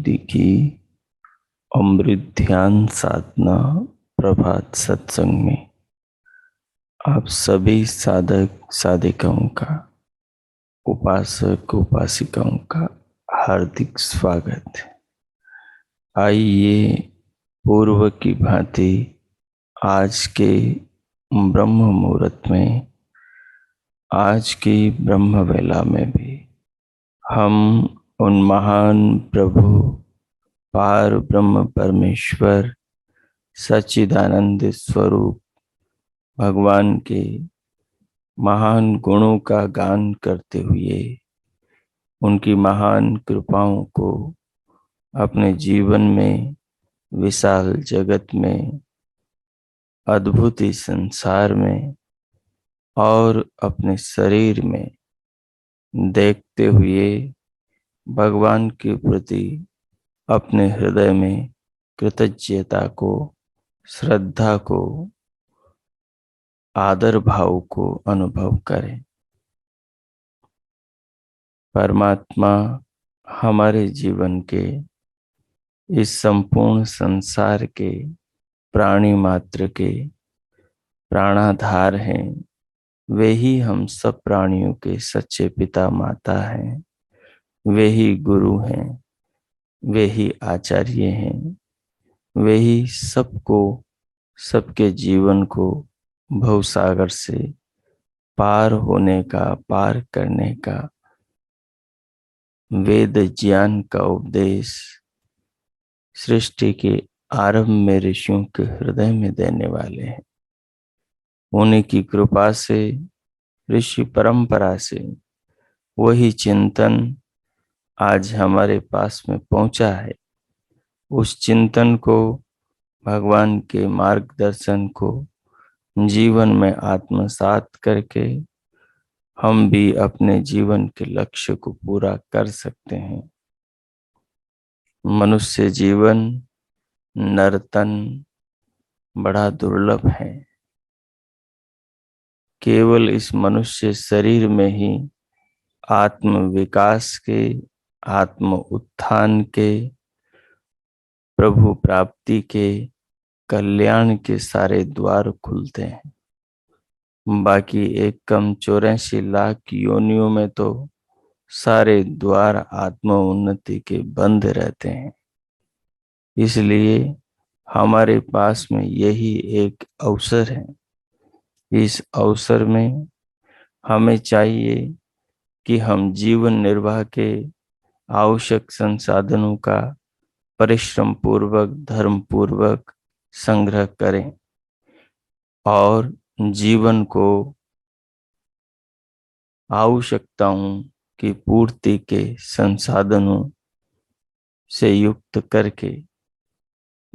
वैदिकी अमृत ध्यान साधना प्रभात सत्संग में आप सभी साधक साधिकाओं का, उपासक उपासिकाओं का हार्दिक स्वागत है। आइए पूर्व की भांति आज के ब्रह्म मुहूर्त में, आज की ब्रह्म वेला में भी हम उन महान प्रभु पार ब्रह्म परमेश्वर सच्चिदानंद स्वरूप भगवान के महान गुणों का गान करते हुए उनकी महान कृपाओं को अपने जीवन में, विशाल जगत में, अद्भुत इस संसार में और अपने शरीर में देखते हुए भगवान के प्रति अपने हृदय में कृतज्ञता को, श्रद्धा को, आदर भाव को अनुभव करें। परमात्मा हमारे जीवन के, इस संपूर्ण संसार के, प्राणी मात्र के प्राणाधार हैं। वे ही हम सब प्राणियों के सच्चे पिता माता हैं। वे ही गुरु हैं, वे ही आचार्य हैं, वे ही सबको, सबके जीवन को भवसागर से पार होने का, पार करने का वेद ज्ञान का उपदेश सृष्टि के आरंभ में ऋषियों के हृदय में देने वाले हैं। उन्हीं की कृपा से, ऋषि परंपरा से वही चिंतन आज हमारे पास में पहुंचा है। उस चिंतन को, भगवान के मार्गदर्शन को जीवन में आत्मसात करके हम भी अपने जीवन के लक्ष्य को पूरा कर सकते हैं। मनुष्य जीवन, नर्तन बड़ा दुर्लभ है। केवल इस मनुष्य शरीर में ही आत्म विकास के, आत्म उत्थान के, प्रभु प्राप्ति के, कल्याण के सारे द्वार खुलते हैं। बाकी 1,84,00,000 योनियों में तो सारे द्वार आत्म उन्नति के बंद रहते हैं। इसलिए हमारे पास में यही एक अवसर है। इस अवसर में हमें चाहिए कि हम जीवन निर्वाह के आवश्यक संसाधनों का परिश्रम पूर्वक, धर्म पूर्वक संग्रह करें और जीवन को आवश्यकताओं की पूर्ति के संसाधनों से युक्त करके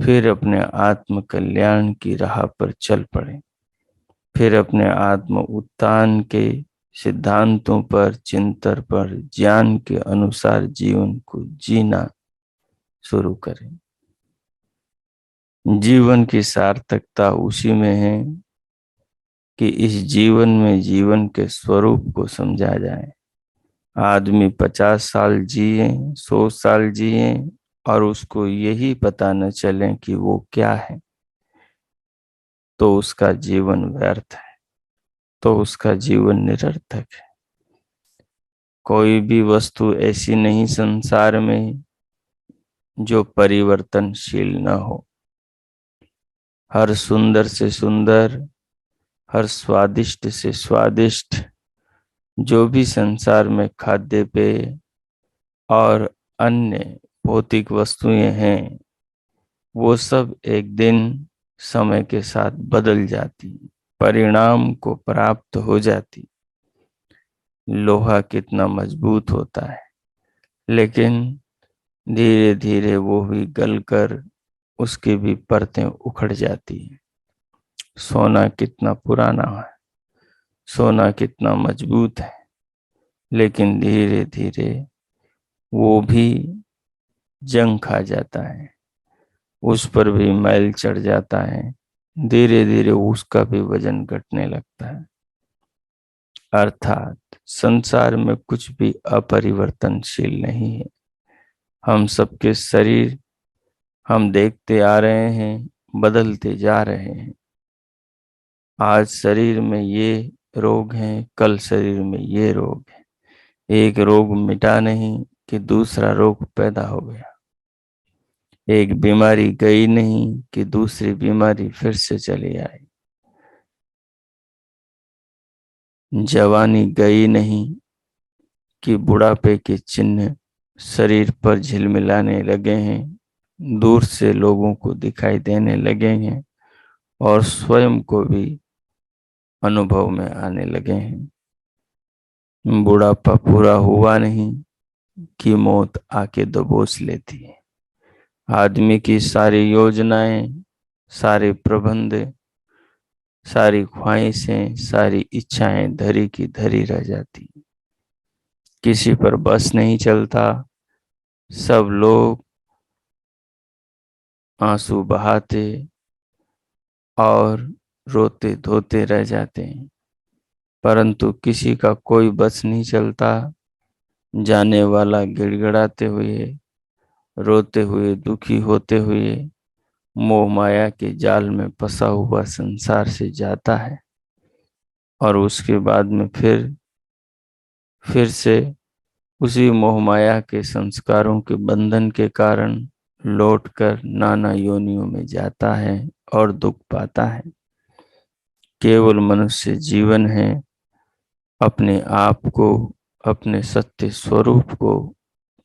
फिर अपने आत्म कल्याण की राह पर चल पड़े। फिर अपने आत्म उत्थान के सिद्धांतों पर, चिंतन पर, ज्ञान के अनुसार जीवन को जीना शुरू करें। जीवन की सार्थकता उसी में है कि इस जीवन में जीवन के स्वरूप को समझा जाए। आदमी 50 साल जिए, 100 साल जिए और उसको यही पता न चले कि वो क्या है, तो उसका जीवन व्यर्थ है, तो उसका जीवन निरर्थक है। कोई भी वस्तु ऐसी नहीं संसार में जो परिवर्तनशील न हो। हर सुंदर से सुंदर, हर स्वादिष्ट से स्वादिष्ट जो भी संसार में खाद्य पेय और अन्य भौतिक वस्तुएं हैं, वो सब एक दिन समय के साथ बदल जाती, परिणाम को प्राप्त हो जाती। लोहा कितना मजबूत होता है, लेकिन धीरे धीरे वो भी गलकर उसकी भी परतें उखड़ जाती हैं। सोना कितना पुराना है, सोना कितना मजबूत है, लेकिन धीरे धीरे वो भी जंग खा जाता है, उस पर भी मैल चढ़ जाता है, धीरे धीरे उसका भी वजन घटने लगता है। अर्थात संसार में कुछ भी अपरिवर्तनशील नहीं है। हम सबके शरीर हम देखते आ रहे हैं, बदलते जा रहे हैं। आज शरीर में ये रोग हैं, कल शरीर में ये रोग है। एक रोग मिटा नहीं कि दूसरा रोग पैदा हो गया। एक बीमारी गई नहीं कि दूसरी बीमारी फिर से चली आई। जवानी गई नहीं कि बुढ़ापे के चिन्ह शरीर पर झिलमिलाने लगे हैं, दूर से लोगों को दिखाई देने लगे हैं और स्वयं को भी अनुभव में आने लगे हैं। बुढ़ापा पूरा हुआ नहीं कि मौत आके दबोच लेती है। आदमी की सारी योजनाएं, सारे प्रबंध, सारी ख्वाहिशें, सारी इच्छाएं धरी की धरी रह जाती। किसी पर बस नहीं चलता। सब लोग आंसू बहाते और रोते धोते रह जाते हैं, परंतु किसी का कोई बस नहीं चलता। जाने वाला गिड़गिड़ाते हुए, रोते हुए, दुखी होते हुए मोह माया के जाल में फंसा हुआ संसार से जाता है और उसके बाद में फिर से उसी मोह माया के संस्कारों के बंधन के कारण लौटकर नाना योनियों में जाता है और दुख पाता है। केवल मनुष्य जीवन है अपने आप को, अपने सत्य स्वरूप को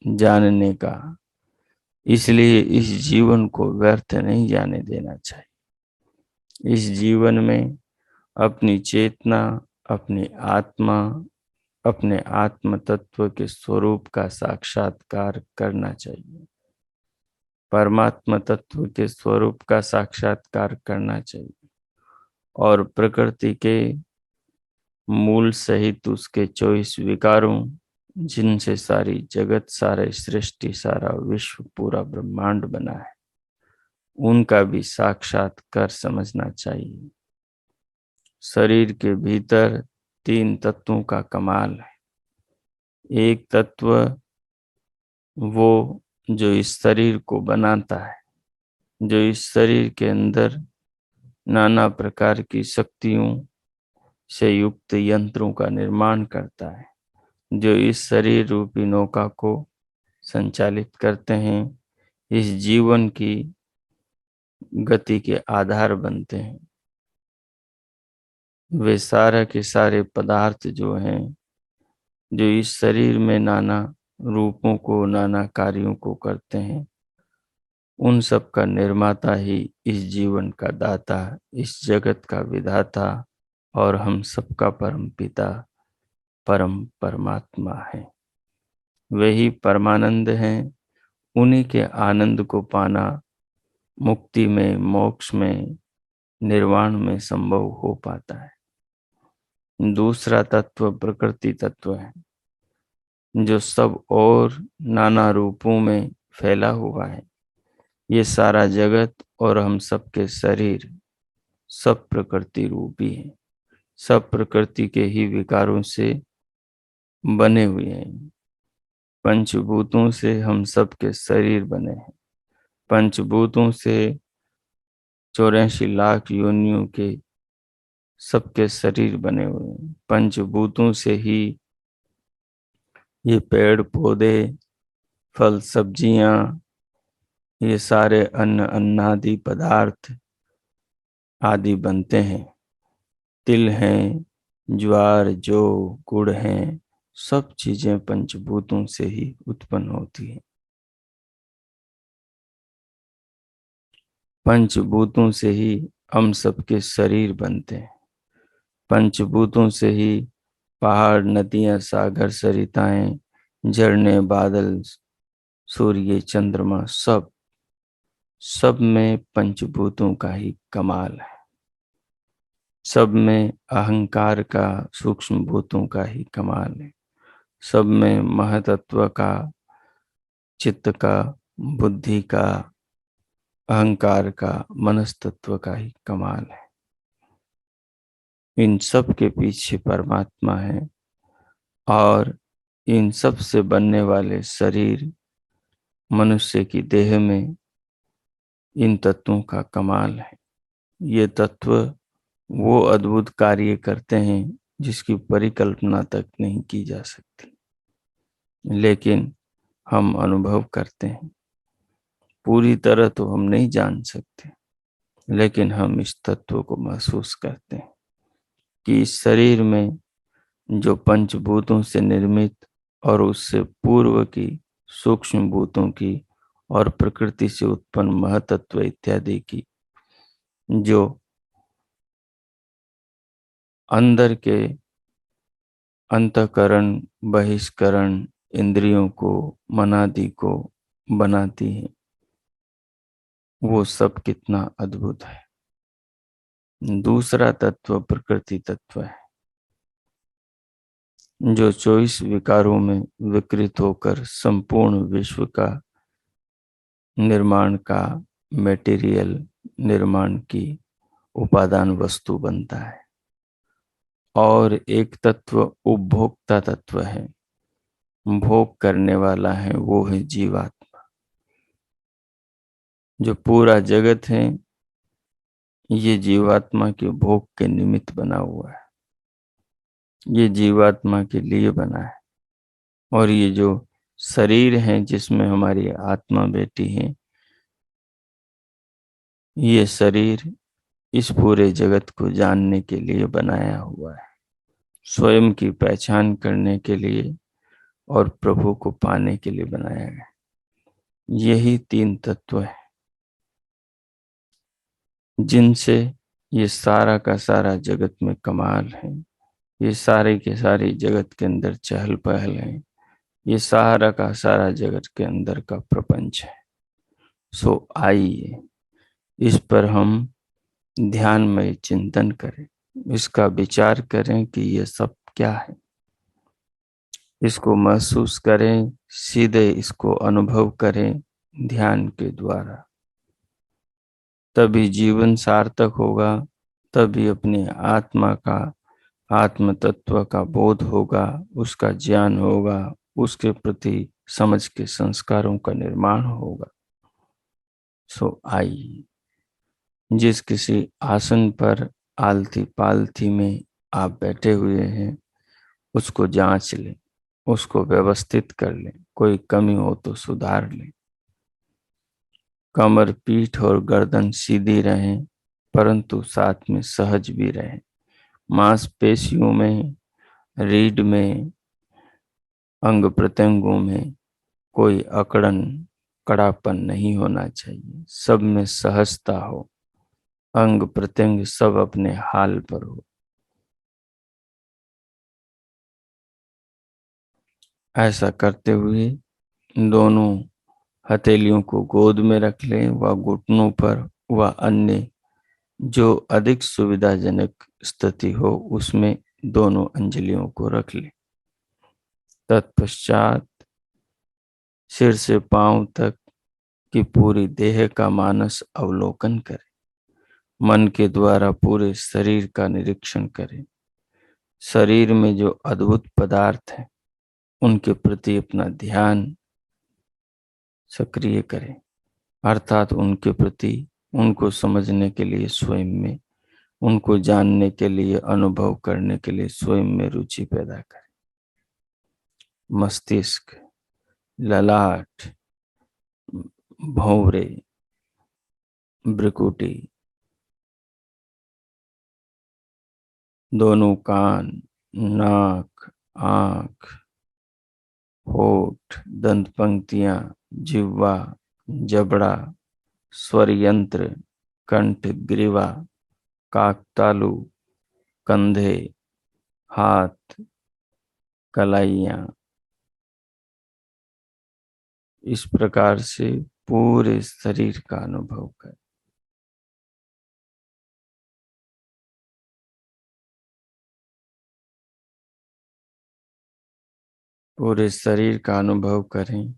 जानने का। इसलिए इस जीवन को व्यर्थ नहीं जाने देना चाहिए। इस जीवन में अपनी चेतना, अपनी आत्मा, अपने आत्म तत्व के स्वरूप का साक्षात्कार करना चाहिए। परमात्मा तत्व के स्वरूप का साक्षात्कार करना चाहिए और प्रकृति के मूल सहित उसके 24 विकारों, जिनसे सारी जगत, सारे सृष्टि, सारा विश्व, पूरा ब्रह्मांड बना है, उनका भी साक्षात्कार समझना चाहिए। शरीर के भीतर 3 तत्वों का कमाल है। एक तत्व वो जो इस शरीर को बनाता है, जो इस शरीर के अंदर नाना प्रकार की शक्तियों से युक्त यंत्रों का निर्माण करता है, जो इस शरीर रूपी नौका को संचालित करते हैं, इस जीवन की गति के आधार बनते हैं। वे सारे के सारे पदार्थ जो हैं, जो इस शरीर में नाना रूपों को, नाना कार्यों को करते हैं, उन सब का निर्माता ही इस जीवन का दाता, इस जगत का विधाता और हम सबका परम पिता, परम परमात्मा है। वही परमानंद हैं। उन्हीं के आनंद को पाना मुक्ति में, मोक्ष में, निर्वाण में संभव हो पाता है। दूसरा तत्व प्रकृति तत्व है, जो सब और नाना रूपों में फैला हुआ है। ये सारा जगत और हम सबके शरीर सब प्रकृति रूपी है, सब प्रकृति के ही विकारों से बने हुए हैं। पंचभूतों से हम सबके शरीर बने हैं। पंचभूतों से 84 लाख योनियों के सबके शरीर बने हुए हैं। पंचभूतों से ही ये पेड़ पौधे, फल सब्जियां, ये सारे अन्न, अन्नादि पदार्थ आदि बनते हैं। तिल हैं, ज्वार, जौ, गुड़ हैं, सब चीजें पंचभूतों से ही उत्पन्न होती हैं। पंचभूतों से ही हम सबके शरीर बनते हैं। पंचभूतों से ही पहाड़, नदियां, सागर, सरिताएं, झरने, बादल, सूर्य, चंद्रमा, सब में पंचभूतों का ही कमाल है। सब में अहंकार का, सूक्ष्म भूतों का ही कमाल है। सब में महतत्व का, चित्त का, बुद्धि का, अहंकार का, मनस्तत्व का ही कमाल है। इन सब के पीछे परमात्मा है और इन सब से बनने वाले शरीर, मनुष्य की देह में इन तत्वों का कमाल है। ये तत्व वो अद्भुत कार्य करते हैं जिसकी परिकल्पना तक नहीं की जा सकती, लेकिन हम अनुभव करते हैं। पूरी तरह तो हम नहीं जान सकते, लेकिन हम इस तत्व को महसूस करते हैं कि इस शरीर में जो पंचभूतों से निर्मित और उससे पूर्व की सूक्ष्म भूतों की और प्रकृति से उत्पन्न महतत्व इत्यादि की जो अंदर के अंतःकरण, बहिष्करण, इंद्रियों को, मनादि को बनाती है, वो सब कितना अद्भुत है। दूसरा तत्व प्रकृति तत्व है, जो 24 विकारों में विकृत होकर संपूर्ण विश्व का निर्माण का मेटीरियल, निर्माण की उपादान वस्तु बनता है। और एक तत्व उपभोक्ता तत्व है, भोग करने वाला है, वो है जीवात्मा। जो पूरा जगत है ये जीवात्मा के भोग के निमित्त बना हुआ है, ये जीवात्मा के लिए बना है। और ये जो शरीर है जिसमें हमारी आत्मा बैठी है, ये शरीर इस पूरे जगत को जानने के लिए बनाया हुआ है, स्वयं की पहचान करने के लिए और प्रभु को पाने के लिए बनाया गया। यही तीन तत्व है जिनसे ये सारा का सारा जगत में कमाल है। ये सारे के सारे जगत के अंदर चहल पहल है। ये सारा का सारा जगत के अंदर का प्रपंच है। सो आइए इस पर हम ध्यान में चिंतन करें, इसका विचार करें कि ये सब क्या है, इसको महसूस करें, सीधे इसको अनुभव करें ध्यान के द्वारा। तभी जीवन सार्थक होगा, तभी अपनी आत्मा का, आत्म तत्व का बोध होगा, उसका ज्ञान होगा, उसके प्रति समझ के संस्कारों का निर्माण होगा। सो आइए, जिस किसी आसन पर आलती पालथी में आप बैठे हुए हैं, उसको जांच लें, उसको व्यवस्थित कर लें, कोई कमी हो तो सुधार लें। कमर, पीठ और गर्दन सीधी रहें, परंतु साथ में सहज भी रहें। मांसपेशियों में, रीढ़ में, अंग प्रत्यंगों में कोई अकड़न, कड़ापन नहीं होना चाहिए। सब में सहजता हो, अंग प्रत्यंग सब अपने हाल पर हो। ऐसा करते हुए दोनों हथेलियों को गोद में रख लें व घुटनों पर व अन्य जो अधिक सुविधाजनक स्थिति हो उसमें दोनों अंजलियों को रख लें। तत्पश्चात सिर से पांव तक की पूरी देह का मानस अवलोकन करें। मन के द्वारा पूरे शरीर का निरीक्षण करें। शरीर में जो अद्भुत पदार्थ हैं उनके प्रति अपना ध्यान सक्रिय करें, अर्थात उनके प्रति, उनको समझने के लिए स्वयं में, उनको जानने के लिए, अनुभव करने के लिए स्वयं में रुचि पैदा करें। मस्तिष्क, ललाट, भौंरे, भ्रुकुटी, दोनों कान, नाक, आंख, होठ, दंत पंक्तियां, जिह्वा, जबड़ा, स्वर यंत्र, कंठ, ग्रीवा, काकतालु, कंधे, हाथ, कलाइयां, इस प्रकार से पूरे शरीर का अनुभव कर। पूरे शरीर का अनुभव करें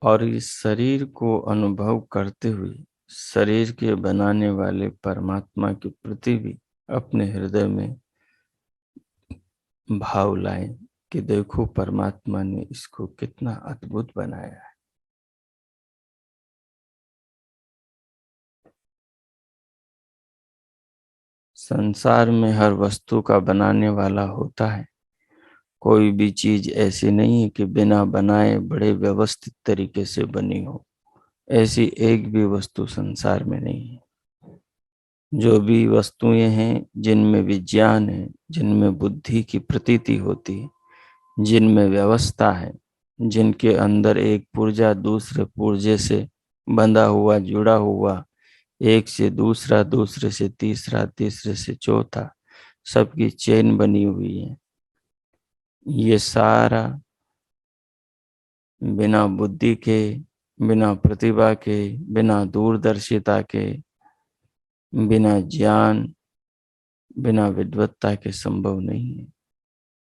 और इस शरीर को अनुभव करते हुए शरीर के बनाने वाले परमात्मा के प्रति भी अपने हृदय में भाव लाएं कि देखो परमात्मा ने इसको कितना अद्भुत बनाया है। संसार में हर वस्तु का बनाने वाला होता है। कोई भी चीज ऐसी नहीं है कि बिना बनाए बड़े व्यवस्थित तरीके से बनी हो। ऐसी एक भी वस्तु संसार में नहीं है। जो भी वस्तुएं हैं जिनमें विज्ञान है, जिनमें बुद्धि की प्रतीति होती है, जिनमें व्यवस्था है, जिनके अंदर एक पुर्जा दूसरे पुर्जे से बंधा हुआ, जुड़ा हुआ, एक से दूसरा, दूसरे से तीसरा, तीसरे से चौथा, सबकी चेन बनी हुई है, ये सारा बिना बुद्धि के, बिना प्रतिभा के, बिना दूरदर्शिता के, बिना ज्ञान, बिना विद्वत्ता के संभव नहीं है।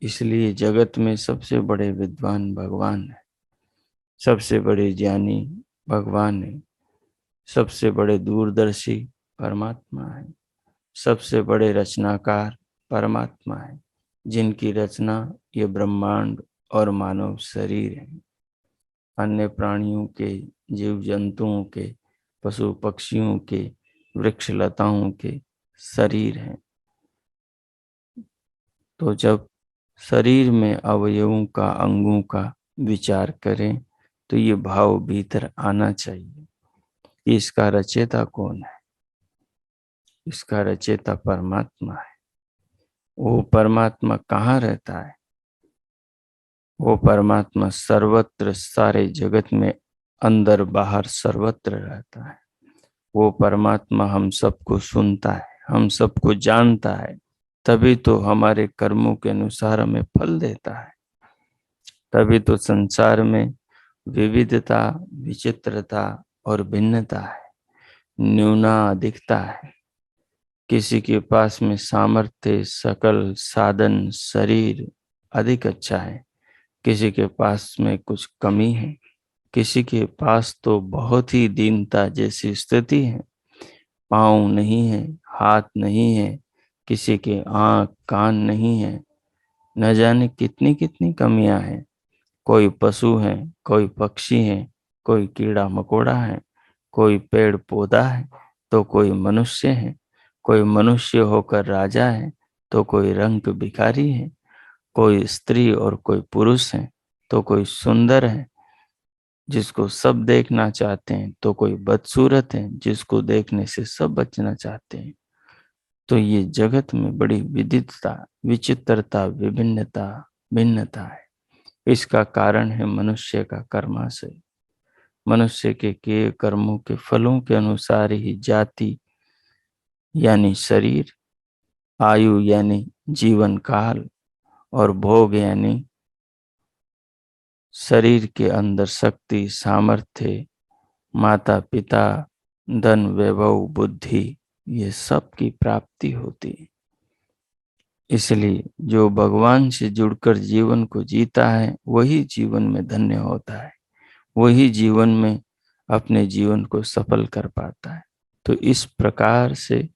इसलिए जगत में सबसे बड़े विद्वान भगवान है, सबसे बड़े ज्ञानी भगवान है, सबसे बड़े दूरदर्शी परमात्मा है, सबसे बड़े रचनाकार परमात्मा है, जिनकी रचना ये ब्रह्मांड और मानव शरीर है। अन्य प्राणियों के, जीव जंतुओं के, पशु पक्षियों के, वृक्ष लताओं के शरीर हैं। तो जब शरीर में अवयवों का, अंगों का विचार करें तो ये भाव भीतर आना चाहिए कि इसका रचयिता कौन है। इसका रचयिता परमात्मा है। वो परमात्मा कहाँ रहता है? वो परमात्मा सर्वत्र, सारे जगत में, अंदर बाहर सर्वत्र रहता है। वो परमात्मा हम सबको सुनता है, हम सबको जानता है, तभी तो हमारे कर्मों के अनुसार हमें फल देता है। तभी तो संसार में विविधता, विचित्रता और भिन्नता है, न्यूना अधिकता है। किसी के पास में सामर्थ्य, सकल साधन, शरीर अधिक अच्छा है, किसी के पास में कुछ कमी है, किसी के पास तो बहुत ही दीनता जैसी स्थिति है। पाँव नहीं है, हाथ नहीं है, किसी के आँख कान नहीं है, न जाने कितनी कितनी कमियां हैं। कोई पशु है, कोई पक्षी है, कोई कीड़ा मकोड़ा है, कोई पेड़ पौधा है, तो कोई मनुष्य है, कोई मनुष्य होकर राजा है, तो कोई रंग भिखारी है, कोई स्त्री और कोई पुरुष है, तो कोई सुंदर है जिसको सब देखना चाहते हैं, तो कोई बदसूरत है जिसको देखने से सब बचना चाहते हैं। तो ये जगत में बड़ी विविधता, विचित्रता, विभिन्नता, भिन्नता है। इसका कारण है मनुष्य का कर्माशय। मनुष्य के किए कर्मों के फलों के अनुसार ही जाति यानी शरीर, आयु यानी जीवन काल, और भोग यानी शरीर के अंदर शक्ति, सामर्थ्य, माता पिता, धन, वैभव, बुद्धि, ये सब की प्राप्ति होती है। इसलिए जो भगवान से जुड़कर जीवन को जीता है वही जीवन में धन्य होता है, वही जीवन में अपने जीवन को सफल कर पाता है। तो इस प्रकार से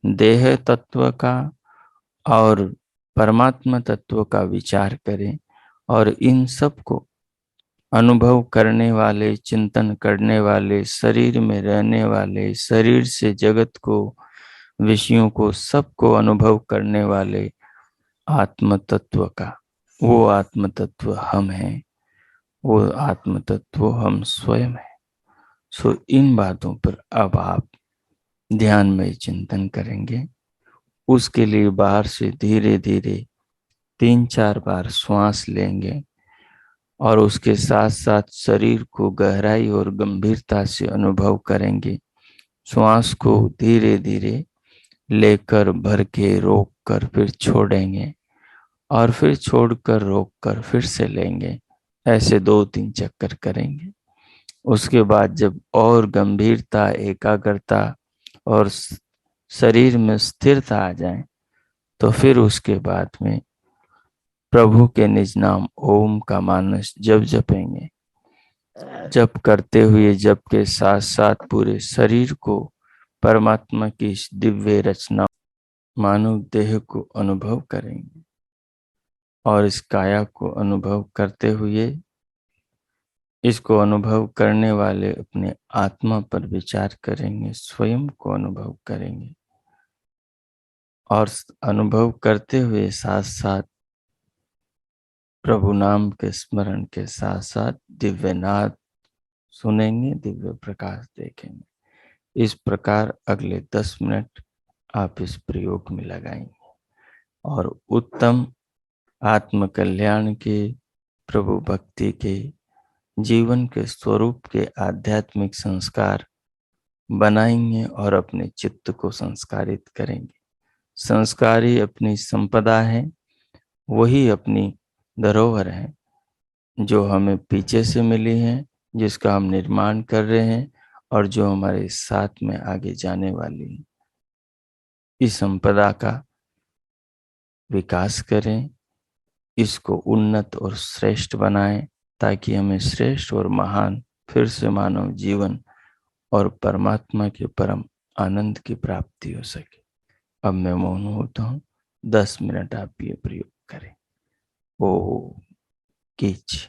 देह तत्व का और परमात्मा तत्व का विचार करें और इन सब को अनुभव करने वाले, चिंतन करने वाले, शरीर में रहने वाले, शरीर से जगत को, विषयों को, सबको अनुभव करने वाले आत्म तत्व का, वो आत्म तत्व हम हैं, वो आत्म तत्व हम स्वयं हैं। सो इन बातों पर अब आप ध्यान में चिंतन करेंगे। उसके लिए बाहर से धीरे धीरे 3-4 बार श्वास लेंगे और उसके साथ साथ शरीर को गहराई और गंभीरता से अनुभव करेंगे श्वास को धीरे धीरे लेकर भर के रोक कर फिर छोड़ेंगे, और फिर छोड़कर रोक कर फिर से लेंगे। ऐसे 2-3 चक्कर करेंगे। उसके बाद जब और गंभीरता, एकाग्रता और शरीर में स्थिरता आ जाए, तो फिर उसके बाद में प्रभु के निज नाम ओम का मानस जप जपेंगे। जप करते हुए, जप के साथ साथ पूरे शरीर को परमात्मा की इस दिव्य रचना, मानव देह को अनुभव करेंगे। और इस काया को अनुभव करते हुए, इसको अनुभव करने वाले अपने आत्मा पर विचार करेंगे, स्वयं को अनुभव करेंगे। और अनुभव करते हुए साथ साथ प्रभु नाम के स्मरण के साथ साथ दिव्य नाद सुनेंगे, दिव्य प्रकाश देखेंगे। इस प्रकार अगले 10 मिनट आप इस प्रयोग में लगाएंगे और उत्तम आत्म कल्याण के, प्रभु भक्ति के, जीवन के स्वरूप के आध्यात्मिक संस्कार बनाएंगे और अपने चित्त को संस्कारित करेंगे। संस्कार ही अपनी संपदा है, वही अपनी धरोहर है जो हमें पीछे से मिली है, जिसका हम निर्माण कर रहे हैं और जो हमारे साथ में आगे जाने वाली है। इस संपदा का विकास करें, इसको उन्नत और श्रेष्ठ बनाएं, ताकि हमें श्रेष्ठ और महान फिर से मानव जीवन और परमात्मा के परम आनंद की प्राप्ति हो सके। अब मैं मौन होता हूँ। 10 मिनट आप ये प्रयोग करें। ओ कीच।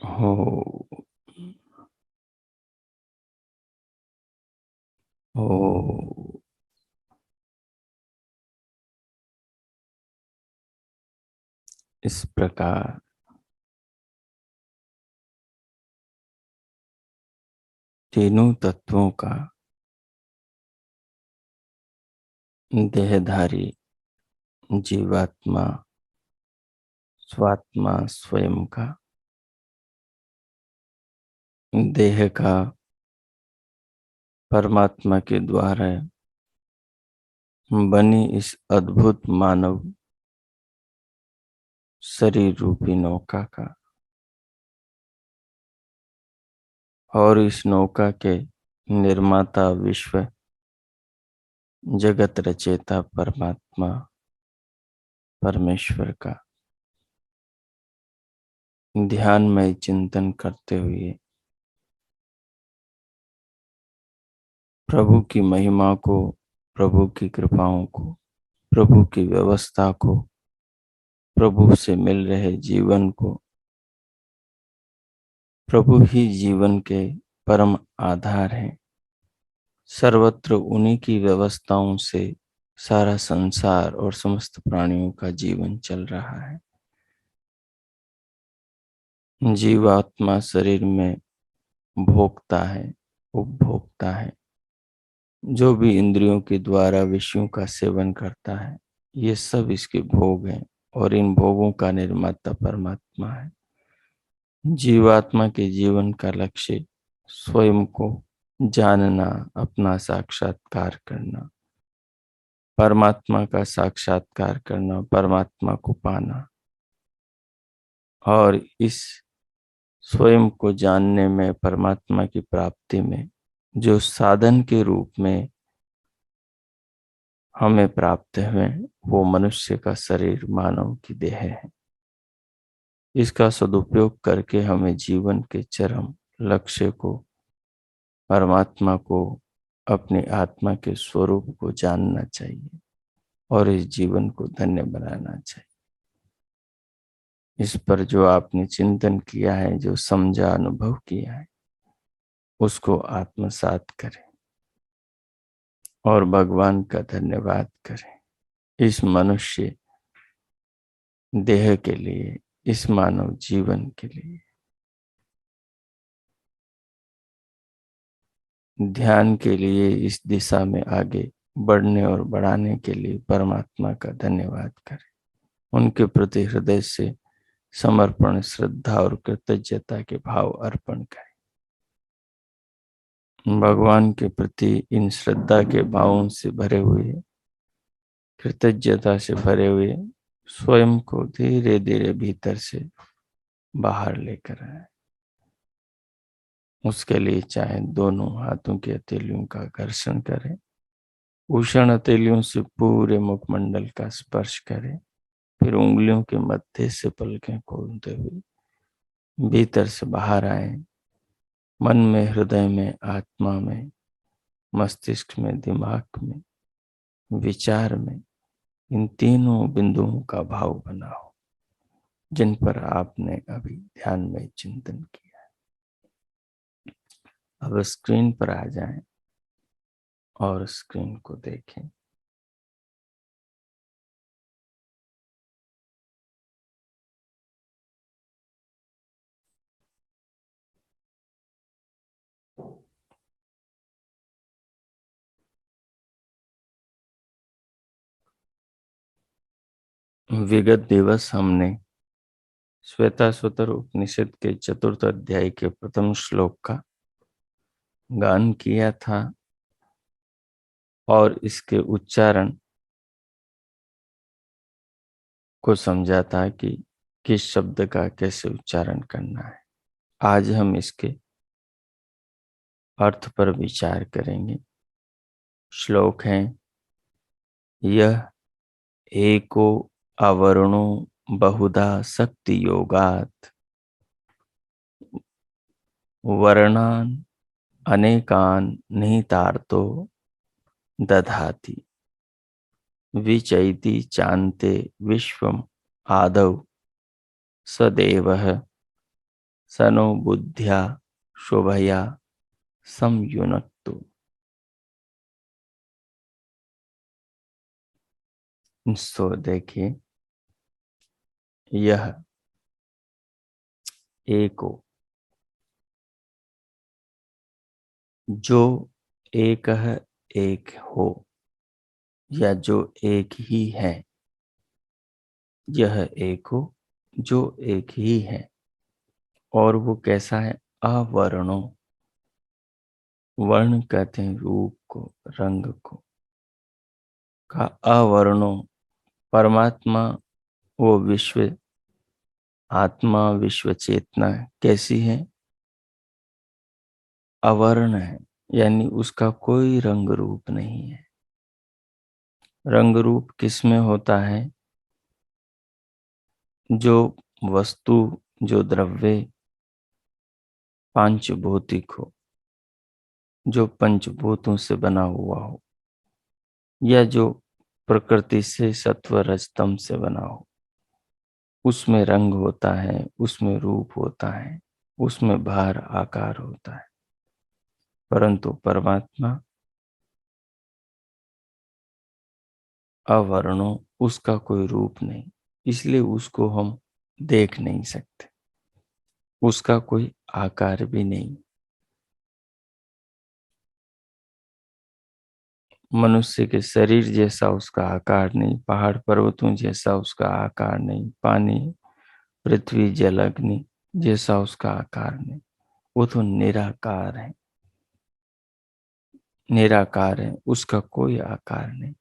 हो हो। इस प्रकार तीनों तत्वों का देहधारी जीवात्मा स्वात्मा स्वयं का देह का परमात्मा के द्वारा बनी इस अद्भुत मानव शरीर रूपी नौका का और इस नौका के निर्माता विश्व जगत रचेता परमात्मा परमेश्वर का ध्यान में चिंतन करते हुए प्रभु की महिमा को, प्रभु की कृपाओं को, प्रभु की व्यवस्था को, प्रभु से मिल रहे जीवन को, प्रभु ही जीवन के परम आधार हैं। सर्वत्र उन्हीं की व्यवस्थाओं से सारा संसार और समस्त प्राणियों का जीवन चल रहा है। जीवात्मा शरीर में भोगता है, उपभोगता है। जो भी इंद्रियों के द्वारा विषयों का सेवन करता है, ये सब इसके भोग हैं और इन भोगों का निर्माता परमात्मा है। जीवात्मा के जीवन का लक्ष्य स्वयं को जानना, अपना साक्षात्कार करना, परमात्मा का साक्षात्कार करना, परमात्मा को पाना और इस स्वयं को जानने में, परमात्मा की प्राप्ति में जो साधन के रूप में हमें प्राप्त हुए, वो मनुष्य का शरीर, मानव की देह है। इसका सदुपयोग करके हमें जीवन के चरम लक्ष्य को, परमात्मा को, अपनी आत्मा के स्वरूप को जानना चाहिए और इस जीवन को धन्य बनाना चाहिए। इस पर जो आपने चिंतन किया है, जो समझा, अनुभव किया है, उसको आत्मसात करें और भगवान का धन्यवाद करें। इस मनुष्य देह के लिए, इस मानव जीवन के लिए, ध्यान के लिए, इस दिशा में आगे बढ़ने और बढ़ाने के लिए परमात्मा का धन्यवाद करें। उनके प्रति हृदय से समर्पण, श्रद्धा और कृतज्ञता के भाव अर्पण करें। भगवान के प्रति इन श्रद्धा के भावों से भरे हुए, कृतज्ञता से भरे हुए स्वयं को धीरे धीरे भीतर से बाहर लेकर आए। उसके लिए चाहे दोनों हाथों की हथेलियों का घर्षण करें, उष्ण हथेलियों से पूरे मुखमंडल का स्पर्श करें, फिर उंगलियों के मध्य से पलकें खोलते हुए भीतर से बाहर आए। मन में, हृदय में, आत्मा में, मस्तिष्क में, दिमाग में, विचार में इन तीनों बिंदुओं का भाव बनाओ जिन पर आपने अभी ध्यान में चिंतन किया। अब स्क्रीन पर आ जाएं और स्क्रीन को देखें। विगत दिवस हमने श्वेताश्वतर उपनिषद के चतुर्थ अध्याय के प्रथम श्लोक का गान किया था और इसके उच्चारण को समझा था कि किस शब्द का कैसे उच्चारण करना है। आज हम इसके अर्थ पर विचार करेंगे। श्लोक है, यह एको अवर्णो बहुधा शक्ति योगात् वर्णान अनेकान निहितार्थो दधाति विचैति चान्ते विश्वम आदौ सदेवः सनो बुद्ध्या शोभया संयुनक्तु। सो देखिए, यह एको, जो एक है, एक हो, या जो एक ही है, यह एक हो जो एक ही है। और वो कैसा है? अवर्णो, वर्ण कहते हैं रूप को, रंग को, का अवर्णो। परमात्मा, वो विश्व आत्मा, विश्व चेतना कैसी है? अवर्ण है, यानी उसका कोई रंग रूप नहीं है। रंग रूप किसमें होता है? जो वस्तु, जो द्रव्य पांच भौतिक हो, जो पंचभूतों से बना हुआ हो, या जो प्रकृति से सत्व रजतम से बना हो, उसमें रंग होता है, उसमें रूप होता है, उसमें भार आकार होता है। परंतु परमात्मा अवर्णो, उसका कोई रूप नहीं, इसलिए उसको हम देख नहीं सकते, उसका कोई आकार भी नहीं। मनुष्य के शरीर जैसा उसका आकार नहीं, पहाड़ पर्वतों जैसा उसका आकार नहीं, पानी पृथ्वी जल अग्नि जैसा उसका आकार नहीं। वो तो निराकार है, निराकार है, उसका कोई आकार नहीं।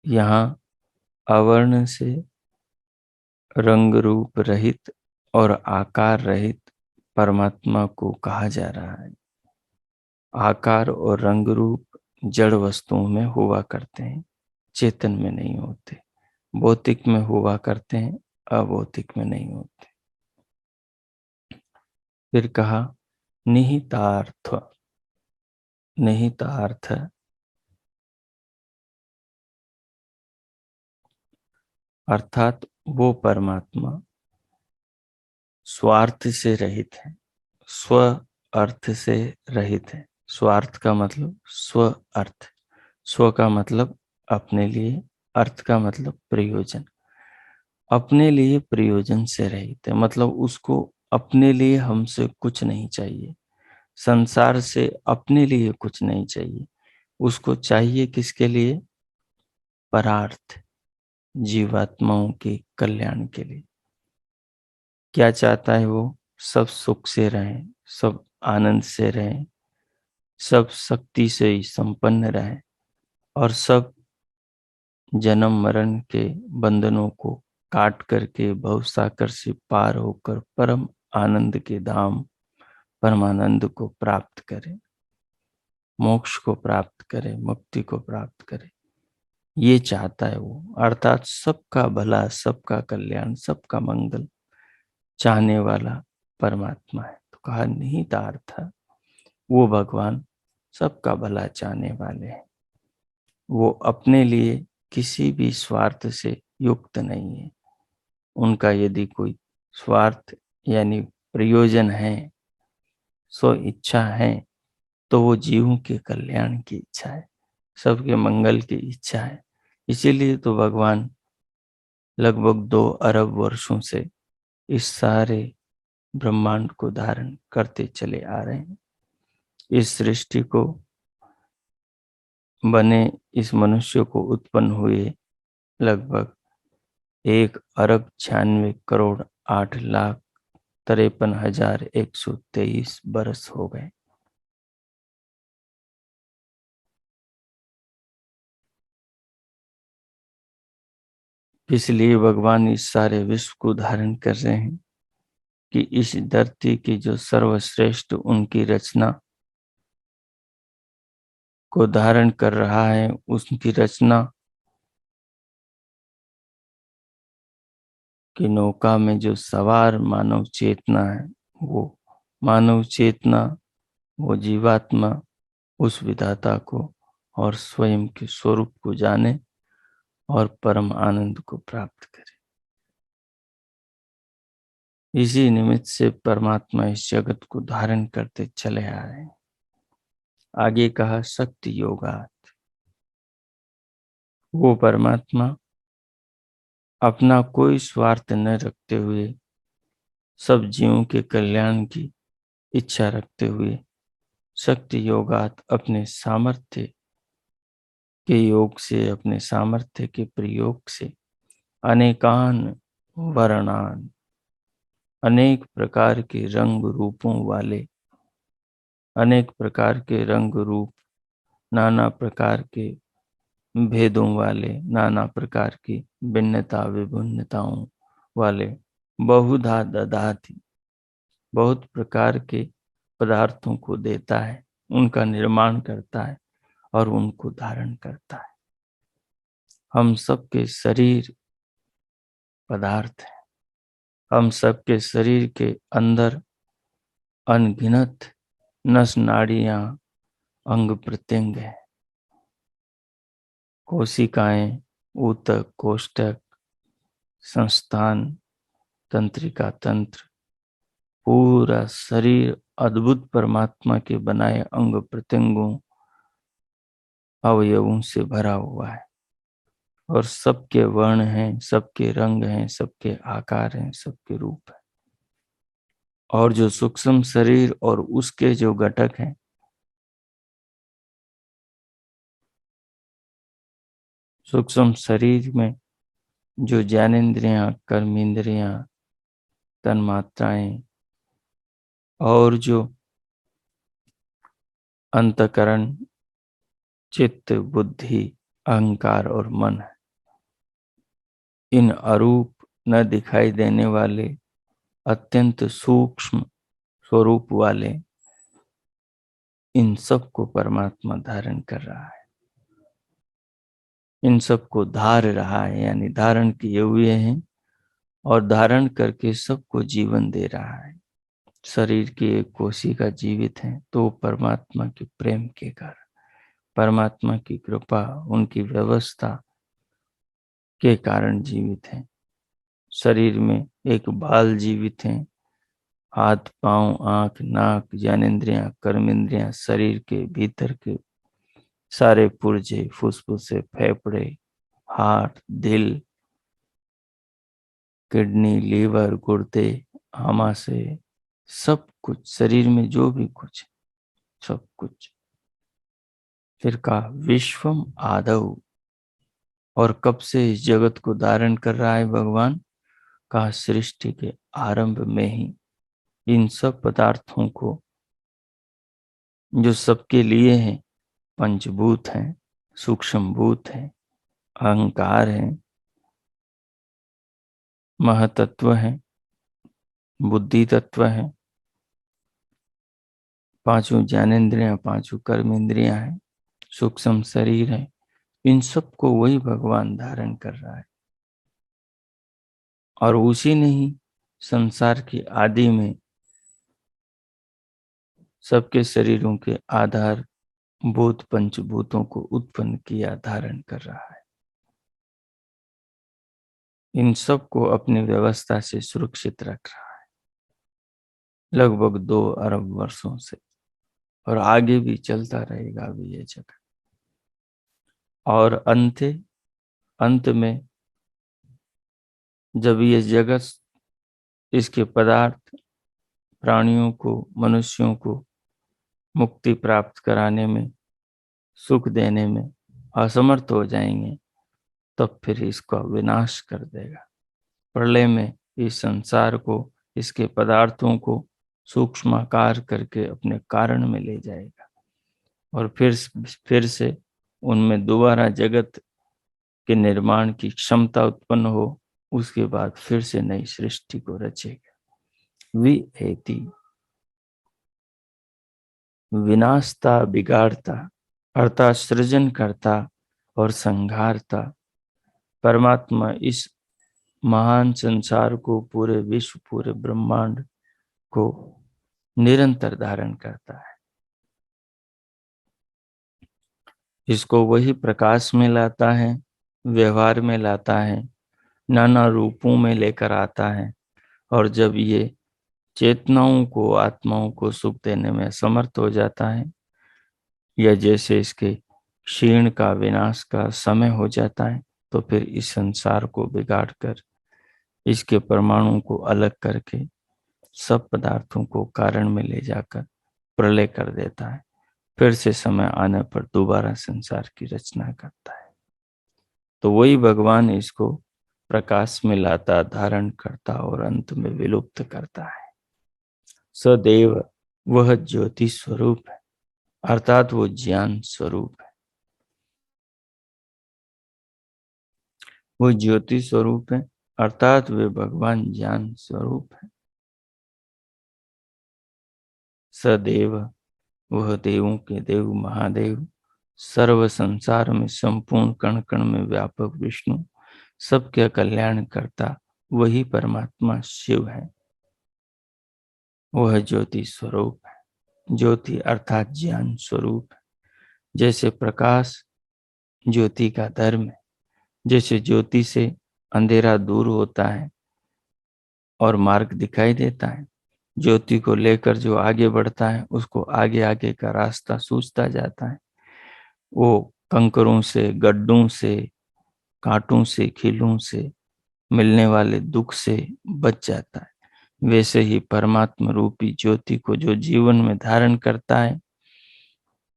यहाँ अवर्ण से रंग रूप रहित और आकार रहित परमात्मा को कहा जा रहा है। आकार और रंग रूप जड़ वस्तुओं में हुआ करते हैं, चेतन में नहीं होते। भौतिक में हुआ करते हैं, अभौतिक में नहीं होते। फिर कहा निहितार्थ। निहितार्थ अर्थात वो परमात्मा स्वार्थ से रहित है, स्व अर्थ से रहित है। स्वार्थ का मतलब स्व अर्थ, स्व का मतलब अपने लिए, अर्थ का मतलब प्रयोजन। अपने लिए प्रयोजन से रहित है, मतलब उसको अपने लिए हमसे कुछ नहीं चाहिए, संसार से अपने लिए कुछ नहीं चाहिए। उसको चाहिए किसके लिए? परार्थ, जीवात्माओं के कल्याण के लिए। क्या चाहता है वो? सब सुख से रहें, सब आनंद से रहें, सब शक्ति से ही संपन्न रहें, और सब जन्म मरण के बंधनों को काट करके भवसागर से पार होकर परम आनंद के धाम परमानंद को प्राप्त करें, मोक्ष को प्राप्त करें, मुक्ति को प्राप्त करें। ये चाहता है वो, अर्थात सबका भला, सबका कल्याण, सबका मंगल चाहने वाला परमात्मा है। तो कहा निहितार्थ, वो भगवान सबका भला चाहने वाले हैं। वो अपने लिए किसी भी स्वार्थ से युक्त नहीं है। उनका यदि कोई स्वार्थ यानी प्रयोजन है, सो इच्छा है, तो वो जीवों के कल्याण की इच्छा है, सबके मंगल की इच्छा है। इसीलिए तो भगवान लगभग 2 अरब वर्षों से इस सारे ब्रह्मांड को धारण करते चले आ रहे हैं। इस सृष्टि को बने, इस मनुष्य को उत्पन्न हुए लगभग 1 अरब 96 करोड़ 8 लाख 53,123 बरस हो गए। इसलिए भगवान इस सारे विश्व को धारण कर रहे हैं कि इस धरती की जो सर्वश्रेष्ठ उनकी रचना को धारण कर रहा है, उसकी रचना की नौका में जो सवार मानव चेतना है, वो मानव चेतना, वो जीवात्मा उस विधाता को और स्वयं के स्वरूप को जाने और परम आनंद को प्राप्त करे। इसी निमित्त से परमात्मा इस जगत को धारण करते चले आ रहे हैं। आगे कहा शक्ति योगा। वो परमात्मा अपना कोई स्वार्थ न रखते हुए, सब जीवों के कल्याण की इच्छा रखते हुए, शक्ति योगात अपने सामर्थ्य के योग से, अपने सामर्थ्य के प्रयोग से अनेकान वर्णान, अनेक प्रकार के रंग रूपों वाले, अनेक प्रकार के रंग रूप, नाना प्रकार के भेदों वाले, नाना प्रकार की भिन्नता विभिन्नताओं वाले, बहुधा ददाति, बहुत प्रकार के पदार्थों को देता है, उनका निर्माण करता है और उनको धारण करता है। हम सबके शरीर पदार्थ हैं। हम सबके शरीर के अंदर अनगिनत नस नाड़ियां, अंग प्रत्यंग है। कोशिकाएं, ऊतक, कोष्ठक, संस्थान, तंत्रिका तंत्र, पूरा शरीर अद्भुत परमात्मा के बनाए अंग प्रत्यंगों, अवयवों से भरा हुआ है। और सबके वर्ण हैं, सबके रंग हैं, सबके आकार हैं, सबके रूप हैं। और जो सूक्ष्म शरीर और उसके जो घटक हैं, सूक्ष्म शरीर में जो ज्ञानेंद्रियां, कर्मेंद्रियां, तन्मात्राएं और जो अंतकरण, चित्त, बुद्धि, अहंकार और मन है, इन अरूप न दिखाई देने वाले अत्यंत सूक्ष्म स्वरूप वाले इन सब को परमात्मा धारण कर रहा है। इन सब को धार रहा है, यानी धारण किए हुए हैं और धारण करके सबको जीवन दे रहा है। शरीर की एक कोशिका जीवित है तो परमात्मा के प्रेम के कारण, परमात्मा की कृपा, उनकी व्यवस्था के कारण जीवित है। शरीर में एक बाल जीवित है, हाथ, पांव, आंख, नाक, ज्ञानेंद्रियां, कर्मेंद्रियां, शरीर के भीतर के सारे पुर्जे, फुसफुसे, फेफड़े, हार्ट, दिल, किडनी, लीवर, गुर्दे, आमाशय, सब कुछ शरीर में जो भी कुछ, सब कुछ। फिर कहा विश्वम आदौ, और कब से इस जगत को धारण कर रहा है भगवान? कहा सृष्टि के आरंभ में ही इन सब पदार्थों को, जो सबके लिए हैं, पंचभूत हैं, सूक्ष्म भूत हैं, अहंकार है, महतत्व है, बुद्धि तत्व है, पांचों ज्ञानेंद्रियां, पांचों कर्मेंद्रियां हैं, सूक्ष्म शरीर है, इन सबको वही भगवान धारण कर रहा है। और उसी ने ही संसार की आदि में सबके शरीरों के आधार भूत पंचभूतों को उत्पन्न किया, धारण कर रहा है। इन सब को अपनी व्यवस्था से सुरक्षित रख रहा है, लगभग 2 अरब वर्षों से, और आगे भी चलता रहेगा अभी ये जगत। और अंत में जब ये जगत, इसके पदार्थ प्राणियों को, मनुष्यों को मुक्ति प्राप्त कराने में, सुख देने में असमर्थ हो जाएंगे, तब फिर इसका विनाश कर देगा। प्रलय में इस संसार को, इसके पदार्थों को सूक्ष्माकार करके अपने कारण में ले जाएगा और फिर से उनमें दोबारा जगत के निर्माण की क्षमता उत्पन्न हो, उसके बाद फिर से नई सृष्टि को रचेगा। विएति, विनाशता, बिगाड़ता, अर्थात सृजन करता और संहारता परमात्मा इस महान संसार को, पूरे विश्व, पूरे ब्रह्मांड को निरंतर धारण करता है। इसको वही प्रकाश में लाता है, व्यवहार में लाता है, नाना रूपों में लेकर आता है और जब ये चेतनाओं को, आत्माओं को सुख देने में असमर्थ हो जाता है, या जैसे इसके क्षीण का, विनाश का समय हो जाता है, तो फिर इस संसार को बिगाड़ कर, इसके परमाणुओं को अलग करके सब पदार्थों को कारण में ले जाकर प्रलय कर देता है। फिर से समय आने पर दोबारा संसार की रचना करता है। तो वही भगवान इसको प्रकाश में लाता, धारण करता और अंत में विलुप्त करता है। सदैव वह ज्योति स्वरूप है, अर्थात वो ज्ञान स्वरूप है। वो ज्योति स्वरूप है, अर्थात वे भगवान ज्ञान स्वरूप है। सदैव वह देवों के देव महादेव, सर्व संसार में संपूर्ण कण कण में व्यापक विष्णु, सबके कल्याण करता वही परमात्मा शिव है। वह ज्योति स्वरूप है। ज्योति अर्थात ज्ञान स्वरूप है। जैसे प्रकाश ज्योति का धर्म है, जैसे ज्योति से अंधेरा दूर होता है और मार्ग दिखाई देता है, ज्योति को लेकर जो आगे बढ़ता है उसको आगे आगे का रास्ता सूझता जाता है। वो कंकरों से, गड्ढों से, कांटों से, खीलों से, मिलने वाले दुख से बच जाता है। वैसे ही परमात्मा रूपी ज्योति को जो जीवन में धारण करता है,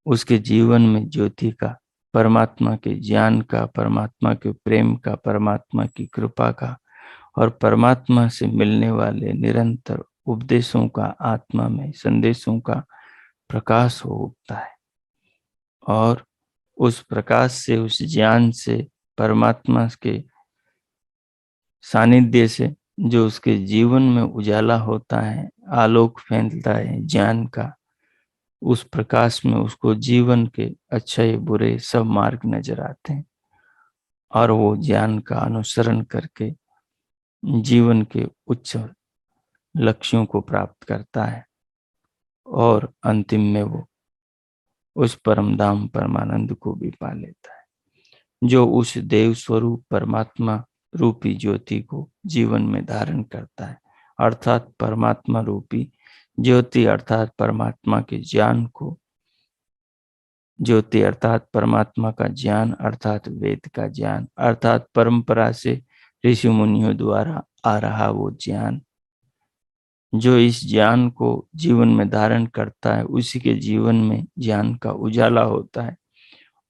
उसके जीवन में ज्योति का, परमात्मा के ज्ञान का, परमात्मा के प्रेम का, परमात्मा की कृपा का और परमात्मा से मिलने वाले निरंतर उपदेशों का, आत्मा में संदेशों का प्रकाश हो उठता है। और उस प्रकाश से, उस ज्ञान से, परमात्मा के सानिध्य से जो उसके जीवन में उजाला होता है, आलोक फैलता है ज्ञान का, उस प्रकाश में उसको जीवन के अच्छे बुरे सब मार्ग नजर आते हैं और वो ज्ञान का अनुसरण करके जीवन के उच्च लक्ष्यों को प्राप्त करता है और अंतिम में वो उस परम धाम परमानंद को भी पा लेता है, जो उस देव स्वरूप परमात्मा रूपी ज्योति को जीवन में धारण करता है। अर्थात परमात्मा रूपी ज्योति अर्थात परमात्मा के ज्ञान को, ज्योति अर्थात परमात्मा का ज्ञान, अर्थात वेद का ज्ञान, अर्थात परंपरा से ऋषि मुनियों द्वारा आ रहा वो ज्ञान, जो इस ज्ञान को जीवन में धारण करता है, उसी के जीवन में ज्ञान का उजाला होता है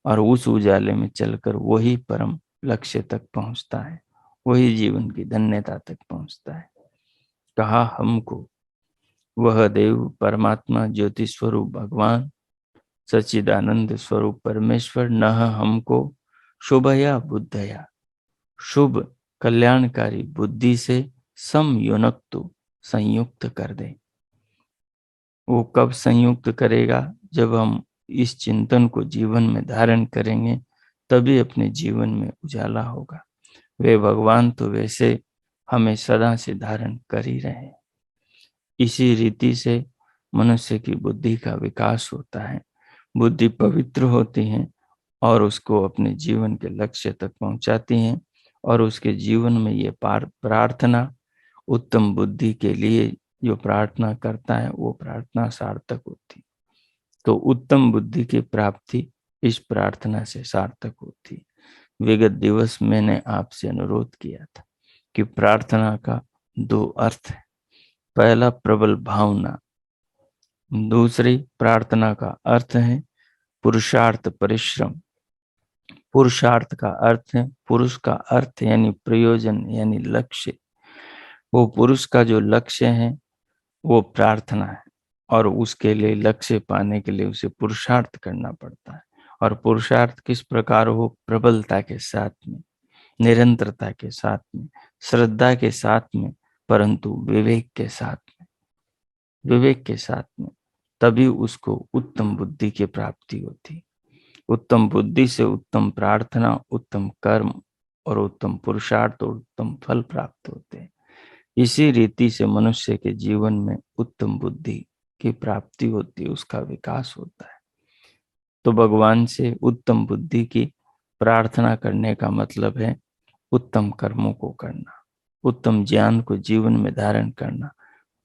और उस उजाले में चलकर वही परम लक्ष्य तक पहुंचता है, वही जीवन की धन्यता तक पहुंचता है। कहा हमको वह देव परमात्मा ज्योति स्वरूप भगवान सच्चिदानंद स्वरूप परमेश्वर न हमको शुभया बुद्धया, शुभ कल्याणकारी बुद्धि से समयुनक्तु संयुक्त कर दे। वो कब संयुक्त करेगा? जब हम इस चिंतन को जीवन में धारण करेंगे, तभी अपने जीवन में उजाला होगा। वे भगवान तो वैसे हमें सदा से धारण कर ही रहे हैं। इसी रीति से मनुष्य की बुद्धि का विकास होता है, बुद्धि पवित्र होती है और उसको अपने जीवन के लक्ष्य तक पहुंचाती है और उसके जीवन में ये प्रार्थना, उत्तम बुद्धि के लिए जो प्रार्थना करता है वो प्रार्थना सार्थक होती। तो उत्तम बुद्धि की प्राप्ति इस प्रार्थना से सार्थक होती। विगत दिवस मैंने आपसे अनुरोध किया था कि प्रार्थना का दो अर्थ है। पहला प्रबल भावना, दूसरी प्रार्थना का अर्थ है पुरुषार्थ, परिश्रम। पुरुषार्थ का अर्थ है, पुरुष का अर्थ यानी प्रयोजन यानी लक्ष्य। वो पुरुष का जो लक्ष्य है वो प्रार्थना है और उसके लिए लक्ष्य पाने के लिए उसे पुरुषार्थ करना पड़ता है। और पुरुषार्थ किस प्रकार हो? प्रबलता के साथ में, निरंतरता के साथ में, श्रद्धा के साथ में, परंतु विवेक के साथ में, विवेक के साथ में, तभी उसको उत्तम बुद्धि की प्राप्ति होती। उत्तम बुद्धि से उत्तम प्रार्थना, उत्तम कर्म और उत्तम पुरुषार्थ और उत्तम फल प्राप्त होते हैं। इसी रीति से मनुष्य के जीवन में उत्तम बुद्धि की प्राप्ति होती है, उसका विकास होता है। तो भगवान से उत्तम बुद्धि की प्रार्थना करने का मतलब है उत्तम कर्मों को करना। उत्तम ज्ञान को जीवन में धारण करना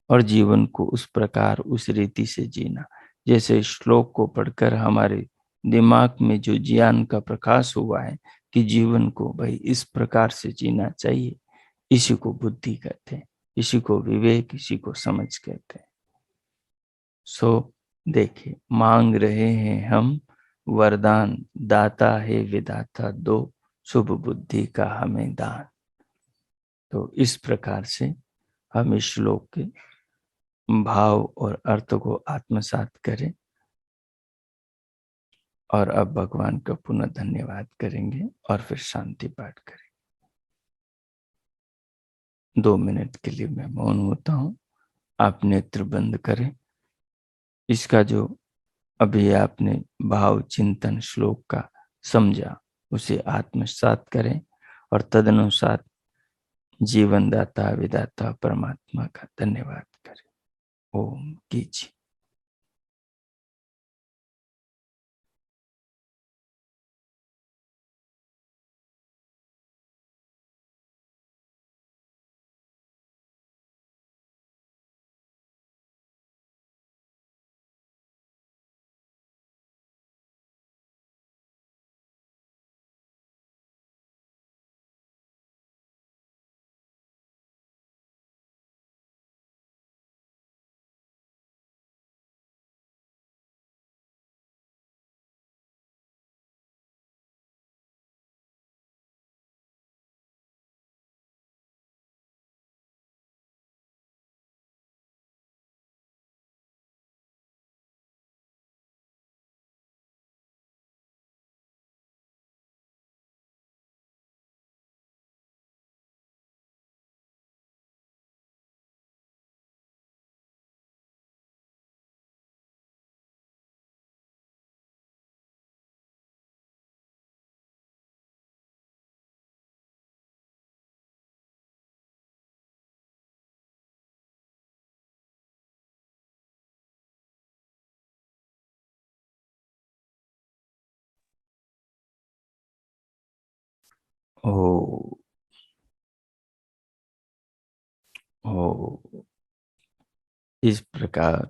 और जीवन को उस प्रकार उस रीति से जीना। जैसे श्लोक को पढ़कर हमारे दिमाग में जो ज्ञान का प्रकाश हुआ है कि जीवन को भाई इस प्रकार से जीना चाहिए, इसी को बुद्धि कहते हैं, इसी को विवेक, इसी को समझ कहते हैं। सो देखिए, मांग रहे हैं हम वरदान, दाता है विधाता दो, शुभ बुद्धि का हमें दान। तो इस प्रकार से हम इस श्लोक के भाव और अर्थ को आत्मसात करें और अब भगवान का पुनः धन्यवाद करेंगे और फिर शांति पाठ करेंगे। 2 मिनट के लिए मैं मौन होता हूँ। आप नेत्र बंद करें। इसका जो अभी आपने भाव चिंतन श्लोक का समझा, उसे आत्मसात करें और तदनुसार जीवन दाता विदाता परमात्मा का धन्यवाद करें। ओम कीजिए। ओ ओ इस प्रकार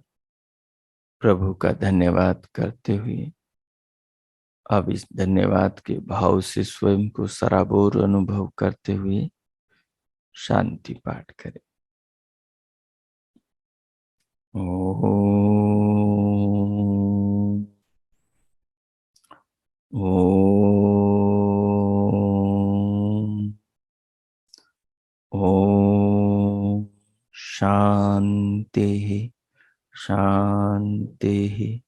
प्रभु का धन्यवाद करते हुए अब इस धन्यवाद के भाव से स्वयं को सराबोर अनुभव करते हुए शांति पाठ करें। ओम ओम ओम शांति शांति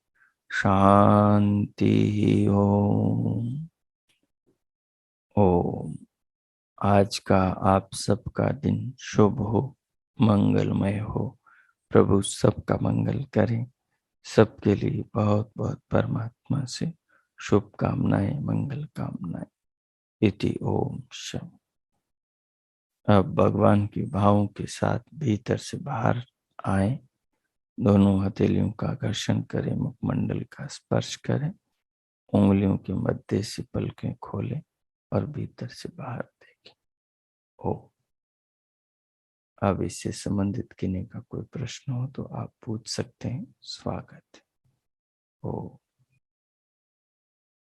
शांति। ओम ओम। आज का आप सबका दिन शुभ हो, मंगलमय हो। प्रभु सबका मंगल करें। सबके लिए बहुत बहुत परमात्मा से शुभकामनाएं, मंगल कामनाएं। इति ओम शम। अब भगवान के भावों के साथ भीतर से बाहर आए। दोनों हथेलियों का घर्षण करें, मुखमंडल का स्पर्श करें, उंगलियों के मध्य से पलकें खोलें और भीतर से बाहर देखें। ओ अब इससे संबंधित किन्हीं का कोई प्रश्न हो तो आप पूछ सकते हैं। स्वागत है। ओ